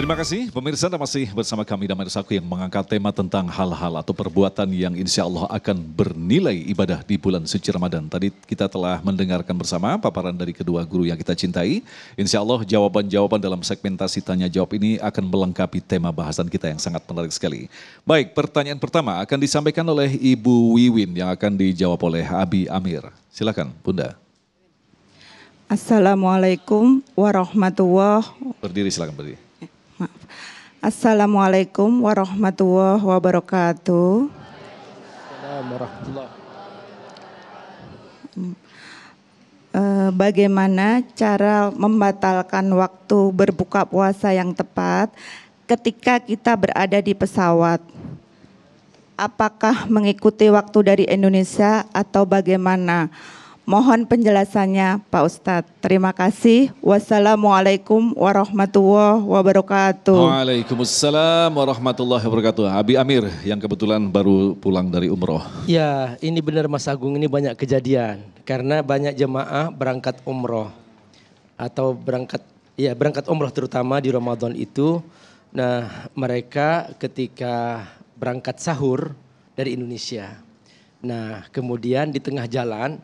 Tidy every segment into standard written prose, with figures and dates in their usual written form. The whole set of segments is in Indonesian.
Terima kasih pemirsa, Anda masih bersama kami Damai Saku yang mengangkat tema tentang hal-hal atau perbuatan yang insya Allah akan bernilai ibadah di bulan suci Ramadan. Tadi kita telah mendengarkan bersama paparan dari kedua guru yang kita cintai. Insya Allah jawaban-jawaban dalam segmentasi tanya jawab ini akan melengkapi tema bahasan kita yang sangat menarik sekali. Baik, pertanyaan pertama akan disampaikan oleh Ibu Wiwin yang akan dijawab oleh Abi Amir. Silakan Bunda. Assalamualaikum warahmatullahi wabarakatuh. Berdiri, silakan berdiri. Assalamualaikum warahmatullahi wabarakatuh. Bagaimana cara membatalkan waktu berbuka puasa yang tepat ketika kita berada di pesawat? Apakah mengikuti waktu dari Indonesia atau bagaimana? Mohon penjelasannya Pak Ustadz. Terima kasih. Wassalamualaikum warahmatullahi wabarakatuh. Waalaikumsalam warahmatullahi wabarakatuh. Abi Amir yang kebetulan baru pulang dari umroh. Ya, ini benar Mas Agung, ini banyak kejadian. Karena banyak jemaah berangkat umroh. Atau berangkat umroh terutama di Ramadan itu. Nah, mereka ketika berangkat sahur dari Indonesia. Nah, kemudian di tengah jalan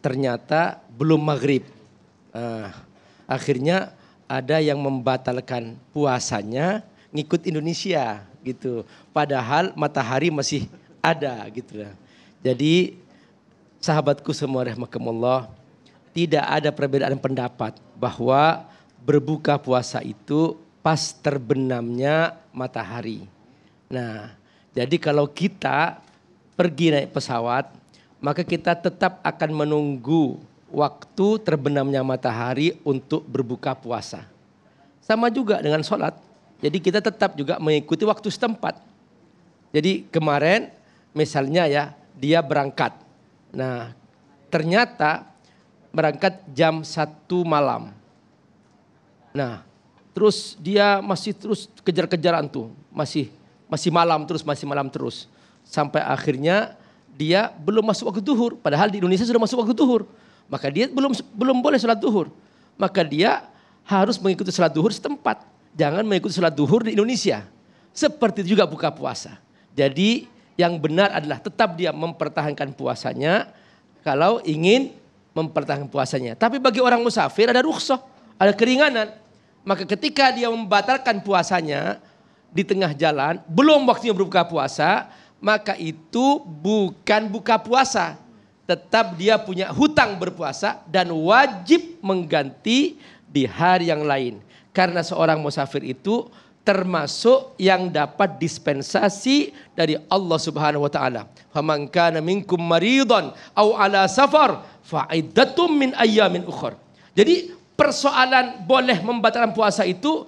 ternyata belum maghrib. Akhirnya ada yang membatalkan puasanya ngikut Indonesia gitu. Padahal matahari masih ada gitu. Jadi sahabatku semua rahimakumullah, tidak ada perbedaan pendapat bahwa berbuka puasa itu pas terbenamnya matahari. Nah, jadi kalau kita pergi naik pesawat, maka kita tetap akan menunggu waktu terbenamnya matahari untuk berbuka puasa. Sama juga dengan sholat. Jadi kita tetap juga mengikuti waktu setempat. Jadi kemarin misalnya ya dia berangkat. Nah ternyata berangkat jam 1 malam. Nah terus dia masih terus kejar-kejaran tuh. Masih malam terus. Sampai akhirnya dia belum masuk waktu duhur, padahal di Indonesia sudah masuk waktu duhur. Maka dia belum boleh sholat duhur. Maka dia harus mengikuti sholat duhur setempat. Jangan mengikuti sholat duhur di Indonesia. Seperti itu juga buka puasa. Jadi yang benar adalah tetap dia mempertahankan puasanya kalau ingin mempertahankan puasanya. Tapi bagi orang musafir ada rukhsah, ada keringanan. Maka ketika dia membatalkan puasanya di tengah jalan, belum waktunya berbuka puasa, maka itu bukan buka puasa. Tetap dia punya hutang berpuasa dan wajib mengganti di hari yang lain. Karena seorang musafir itu termasuk yang dapat dispensasi dari Allah Subhanahu wa taala. Faman kana minkum maridhan aw ala safar fa iddatum min ayyamin ukhra. Jadi persoalan boleh membatalkan puasa itu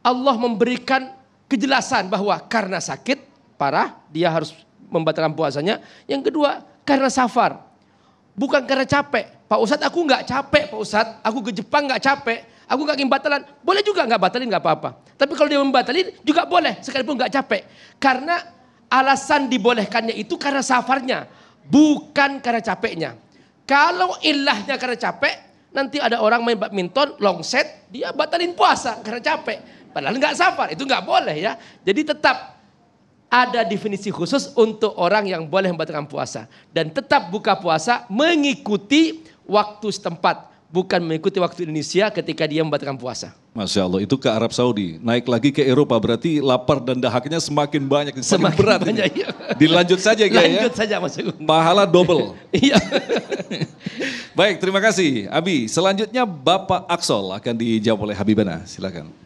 Allah memberikan kejelasan bahwa karena sakit parah, dia harus membatalkan puasanya. Yang kedua, karena safar. Bukan karena capek. Pak Ustadz, aku nggak capek Pak Ustadz. Aku ke Jepang nggak capek. Aku nggak ingin batalan. Boleh juga nggak batalin, nggak apa-apa. Tapi kalau dia membatalin juga boleh, sekalipun nggak capek. Karena alasan dibolehkannya itu karena safarnya. Bukan karena capeknya. Kalau ilahnya karena capek, nanti ada orang main badminton, long set, dia batalin puasa karena capek. Padahal nggak safar, itu nggak boleh ya. Jadi tetap ada definisi khusus untuk orang yang boleh membatalkan puasa. Dan tetap buka puasa mengikuti waktu setempat. Bukan mengikuti waktu Indonesia ketika dia membatalkan puasa. Masya Allah, itu ke Arab Saudi. Naik lagi ke Eropa, berarti lapar dan dahaknya semakin banyak. Semakin berat. Banyak, iya. Dilanjut saja ya. Lanjut saja Mas Agung. Pahala double. Iya. Baik, terima kasih Abi. Selanjutnya Bapak Aksol akan dijawab oleh Habibana. Silakan.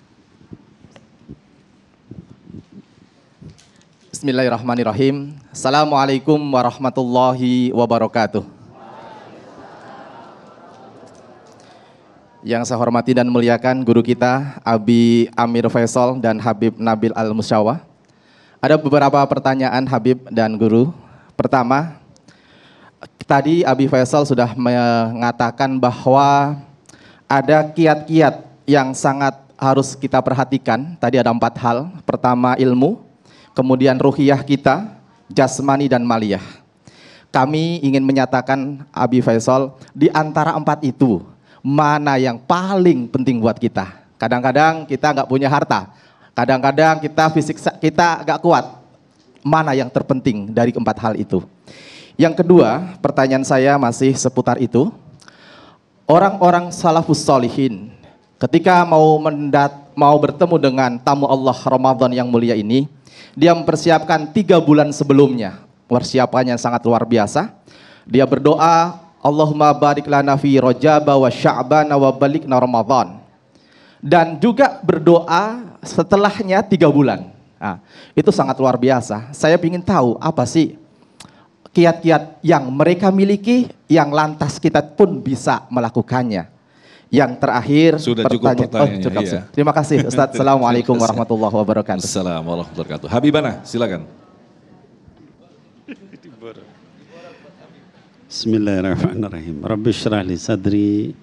Bismillahirrahmanirrahim. Assalamualaikum warahmatullahi wabarakatuh. Yang saya hormati dan muliakan guru kita Abi Amir Faisal dan Habib Nabil Al-Musyawa. Ada beberapa pertanyaan Habib dan guru. Pertama, tadi Abi Faisal sudah mengatakan bahwa ada kiat-kiat yang sangat harus kita perhatikan. Tadi ada 4 hal. Pertama ilmu, kemudian ruhiyah kita, jasmani dan maliyah. Kami ingin menyatakan Abi Faisal, di antara 4 itu, mana yang paling penting buat kita? Kadang-kadang kita nggak punya harta, Kadang-kadang kita fisik kita agak kuat. Mana yang terpenting dari keempat hal itu? Yang kedua, pertanyaan saya masih seputar itu. Orang-orang salafus solihin, ketika mau bertemu dengan tamu Allah Ramadan yang mulia ini, dia mempersiapkan 3 bulan sebelumnya. Persiapannya sangat luar biasa. Dia berdoa, Allahumma barik lana fi Rajab wa Sya'ban wa balikna Ramadan. Dan juga berdoa setelahnya 3 bulan. Nah, itu sangat luar biasa. Saya ingin tahu apa sih kiat-kiat yang mereka miliki yang lantas kita pun bisa melakukannya. Yang terakhir, sudah cukup pertanyaannya. Cukup. Iya. Terima kasih Ustaz. Assalamualaikum warahmatullahi wabarakatuh. Assalamualaikum warahmatullahi wabarakatuh. Habibana, silakan. Bismillahirrahmanirrahim. Rabbi syrah li sadri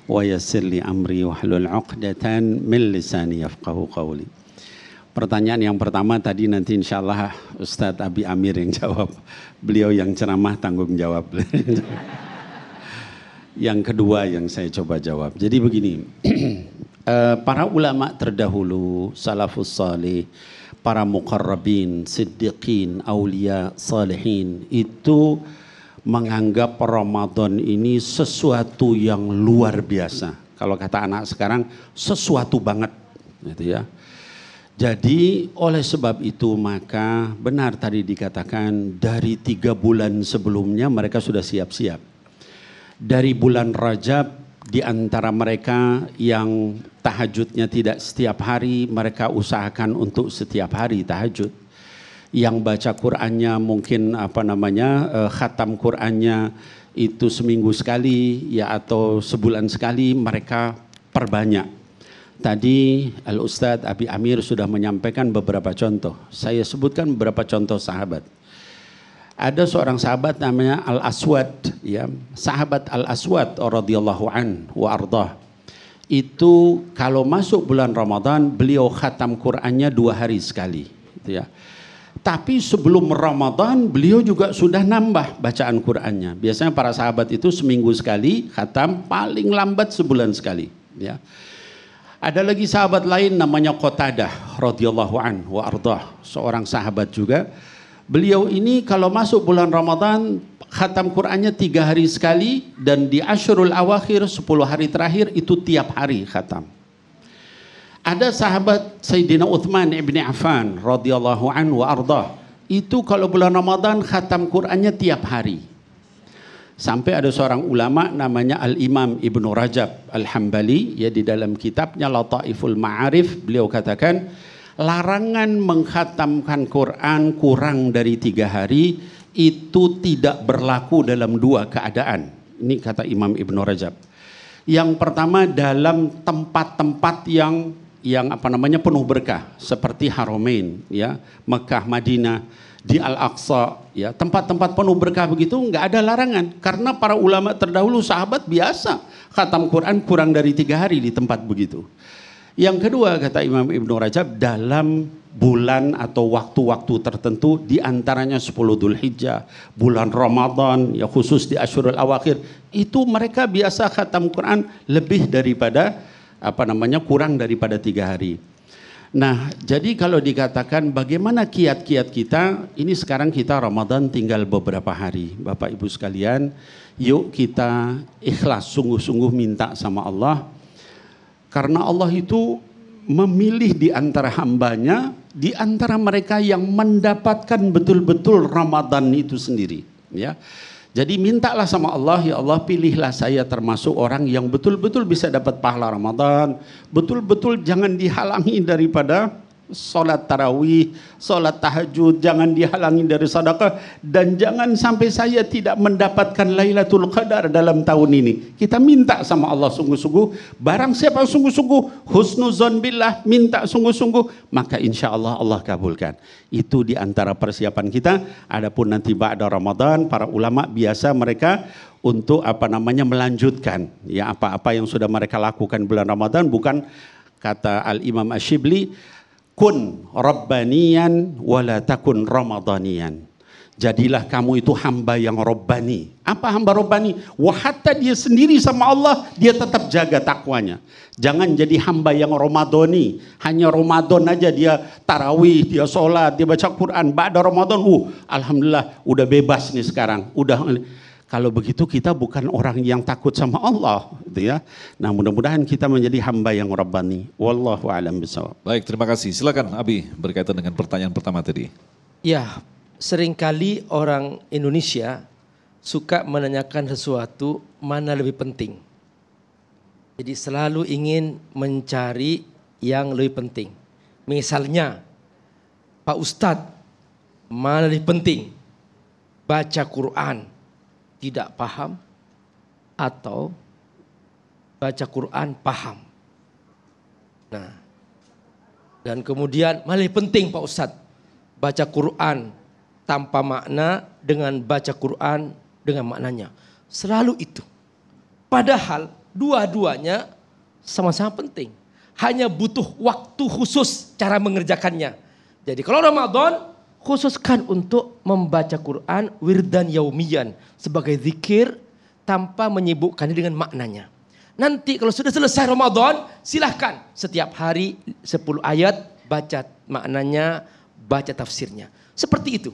wa yassir li amri wahlul 'uqdatan min lisani yafqahu qawli. Pertanyaan yang pertama tadi nanti insyaallah Ustadz Abi Amir yang jawab. Beliau yang ceramah tanggung jawab. Yang kedua yang saya coba jawab. Jadi begini, para ulama terdahulu, salafus salih, para muqarrabin, siddiqin, aulia, salihin, itu menganggap Ramadan ini sesuatu yang luar biasa. Kalau kata anak sekarang, sesuatu banget, gitu ya. Jadi oleh sebab itu maka benar tadi dikatakan dari 3 bulan sebelumnya mereka sudah siap-siap. Dari bulan Rajab di antara mereka yang tahajudnya tidak setiap hari, mereka usahakan untuk setiap hari tahajud. Yang baca Qur'annya mungkin khatam Qur'annya itu seminggu sekali ya atau sebulan sekali, mereka perbanyak. Tadi Al-Ustadz Abi Amir sudah menyampaikan beberapa contoh. Saya sebutkan beberapa contoh sahabat. Ada seorang sahabat namanya Al-Aswad, ya. Sahabat Al-Aswad radhiyallahu an wa ardah. Itu kalau masuk bulan Ramadan beliau khatam Qur'annya 2 hari sekali, gitu ya. Tapi sebelum Ramadan beliau juga sudah nambah bacaan Qur'annya. Biasanya para sahabat itu seminggu sekali khatam, paling lambat sebulan sekali, ya. Ada lagi sahabat lain namanya Qatadah radhiyallahu an wa ardah, seorang sahabat juga. Beliau ini kalau masuk bulan Ramadan khatam Qur'annya 3 hari sekali, dan di Asyrul Awakhir 10 hari terakhir itu tiap hari khatam. Ada sahabat Sayyidina Uthman ibn Affan radhiyallahu an wa ardah. Itu kalau bulan Ramadan khatam Qur'annya tiap hari. Sampai ada seorang ulama namanya Al-Imam Ibnu Rajab Al-Hambali, ya, di dalam kitabnya Lataiful Ma'arif beliau katakan larangan mengkhatamkan Quran kurang dari 3 hari itu tidak berlaku dalam 2 keadaan. Ini kata Imam Ibnu Rajab. Yang pertama dalam tempat-tempat yang penuh berkah seperti Haramain, ya, Mekah, Madinah, di Al-Aqsa, ya, tempat-tempat penuh berkah begitu nggak ada larangan, karena para ulama terdahulu sahabat biasa khatam Quran kurang dari 3 hari di tempat begitu. Yang kedua kata Imam Ibnu Rajab, dalam bulan atau waktu-waktu tertentu, di antaranya 10 Dzulhijjah, bulan Ramadan, ya khusus di Asyurul Awakhir, itu mereka biasa khatam Quran lebih daripada kurang daripada 3 hari. Nah, jadi kalau dikatakan bagaimana kiat-kiat kita, ini sekarang kita Ramadan tinggal beberapa hari. Bapak Ibu sekalian, yuk kita ikhlas sungguh-sungguh minta sama Allah. Karena Allah itu memilih di antara hambanya, di antara mereka yang mendapatkan betul-betul Ramadan itu sendiri, ya. Jadi mintalah sama Allah, ya Allah pilihlah saya termasuk orang yang betul-betul bisa dapat pahala Ramadan. Betul-betul jangan dihalangi daripada sholat tarawih, sholat tahajud, jangan dihalangi dari sedekah, dan jangan sampai saya tidak mendapatkan Lailatul Qadar dalam tahun ini. Kita minta sama Allah sungguh-sungguh, barang siapa sungguh-sungguh husnuzon billah, minta sungguh-sungguh, maka insya Allah Allah kabulkan. Itu di antara persiapan kita. Adapun nanti ba'da Ramadan, para ulama biasa mereka untuk melanjutkan ya apa-apa yang sudah mereka lakukan bulan Ramadan. Bukan kata Al-Imam Ash-Shibli, kun rabbaniyan wala takun ramadaniyan. Jadilah kamu itu hamba yang robbani. Apa hamba robbani? Wah, hatta dia sendiri sama Allah, dia tetap jaga takwanya. Jangan jadi hamba yang Ramadhani. Hanya Ramadan aja dia tarawih, dia sholat, dia baca Quran. Ba'da Ramadan, alhamdulillah udah bebas nih sekarang. Kalau begitu kita bukan orang yang takut sama Allah, gitu ya. Nah, mudah-mudahan kita menjadi hamba yang rabbani. Wallahu a'lam bishawab. Baik, terima kasih. Silakan Abi berkaitan dengan pertanyaan pertama tadi. Ya, seringkali orang Indonesia suka menanyakan sesuatu mana lebih penting. Jadi selalu ingin mencari yang lebih penting. Misalnya, Pak Ustadz, mana lebih penting? Baca Quran tidak paham atau baca Quran paham. Nah, dan kemudian mana lebih penting Pak Ustadz? Baca Quran tanpa makna dengan baca Quran dengan maknanya. Selalu itu. Padahal dua-duanya sama-sama penting. Hanya butuh waktu khusus cara mengerjakannya. Jadi kalau Ramadan, khususkan untuk membaca Quran wirdan yaumiyan sebagai zikir tanpa menyibukkan dengan maknanya. Nanti kalau sudah selesai Ramadan, silahkan setiap hari 10 ayat baca maknanya, baca tafsirnya. Seperti itu.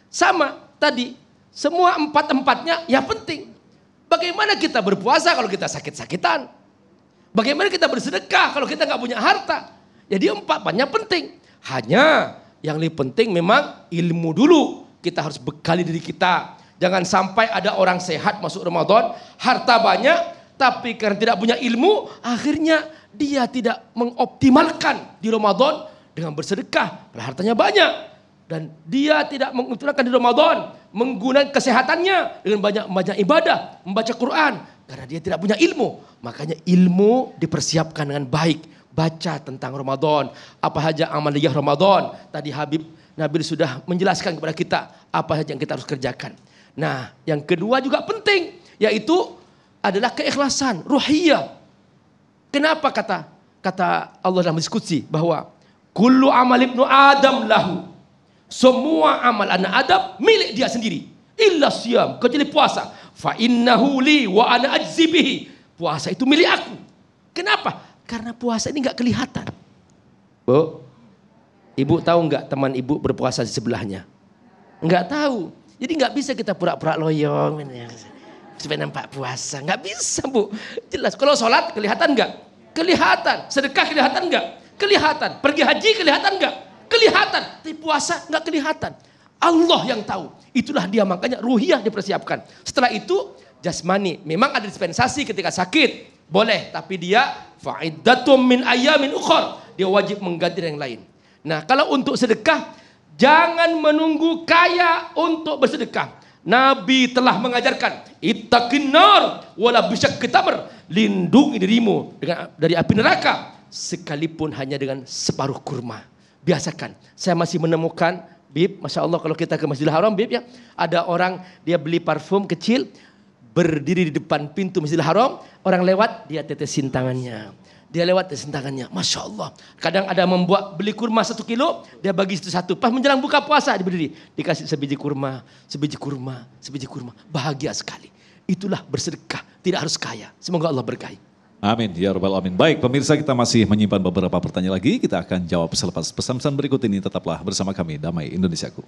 Sama tadi, semua empat-empatnya ya penting. Bagaimana kita berpuasa kalau kita sakit-sakitan? Bagaimana kita bersedekah kalau kita nggak punya harta? Jadi empat-empatnya penting. Hanya yang lebih penting memang ilmu dulu. Kita harus bekali diri kita. Jangan sampai ada orang sehat masuk Ramadan, harta banyak, tapi karena tidak punya ilmu, akhirnya dia tidak mengoptimalkan di Ramadan dengan bersedekah. Hartanya banyak. Dan dia tidak mengoptimalkan di Ramadan, menggunakan kesehatannya dengan banyak ibadah, membaca Quran. Karena dia tidak punya ilmu. Makanya ilmu dipersiapkan dengan baik. Baca tentang Ramadan, apa saja amaliyah Ramadan. Tadi Habib Nabil sudah menjelaskan kepada kita apa saja yang kita harus kerjakan. Nah, yang kedua juga penting, yaitu adalah keikhlasan, ruhiyah. Kenapa kata Allah dalam diskusi bahwa kullu amal ibnu Adam lahu. Semua amal anak Adam milik dia sendiri. Illa siyam, kecuali puasa. Fa innahu li wa ana ajzi bihi. Puasa itu milik aku. Kenapa? Karena puasa ini nggak kelihatan. Bu, ibu tahu nggak teman ibu berpuasa di sebelahnya? Nggak tahu. Jadi nggak bisa kita pura-pura loyong supaya nampak puasa. Nggak bisa bu. Jelas. Kalau sholat kelihatan nggak? Kelihatan. Sedekah kelihatan nggak? Kelihatan. Pergi haji kelihatan nggak? Kelihatan. Tapi puasa nggak kelihatan. Allah yang tahu. Itulah dia, makanya ruhiyah dipersiapkan. Setelah itu jasmani. Memang ada dispensasi ketika sakit. Boleh, tapi dia fa'iddatum min ayamin ukhar. Dia wajib mengganti yang lain. Nah, kalau untuk sedekah, jangan menunggu kaya untuk bersedekah. Nabi telah mengajarkan, ittaqin nar wala bisyaqqi tamr. Lindungi dirimu dari api neraka sekalipun hanya dengan separuh kurma. Biasakan. Saya masih menemukan, Bib, Masya Allah kalau kita ke Masjidil Haram, Bib ya, ada orang dia beli parfum kecil, berdiri di depan pintu Masjidil Haram, orang lewat, dia tetesin tangannya. Dia lewat tetesin tangannya. Masya Allah. Kadang ada membuat beli kurma 1 kilo, dia bagi satu. Pas menjelang buka puasa, dia berdiri. Dikasih sebiji kurma, sebiji kurma, sebiji kurma. Bahagia sekali. Itulah bersedekah. Tidak harus kaya. Semoga Allah berkahi. Amin. Ya Rabbal Alamin. Baik, pemirsa, kita masih menyimpan beberapa pertanyaan lagi. Kita akan jawab selepas pesan-pesan berikut ini. Tetaplah bersama kami, Damai Indonesiaku.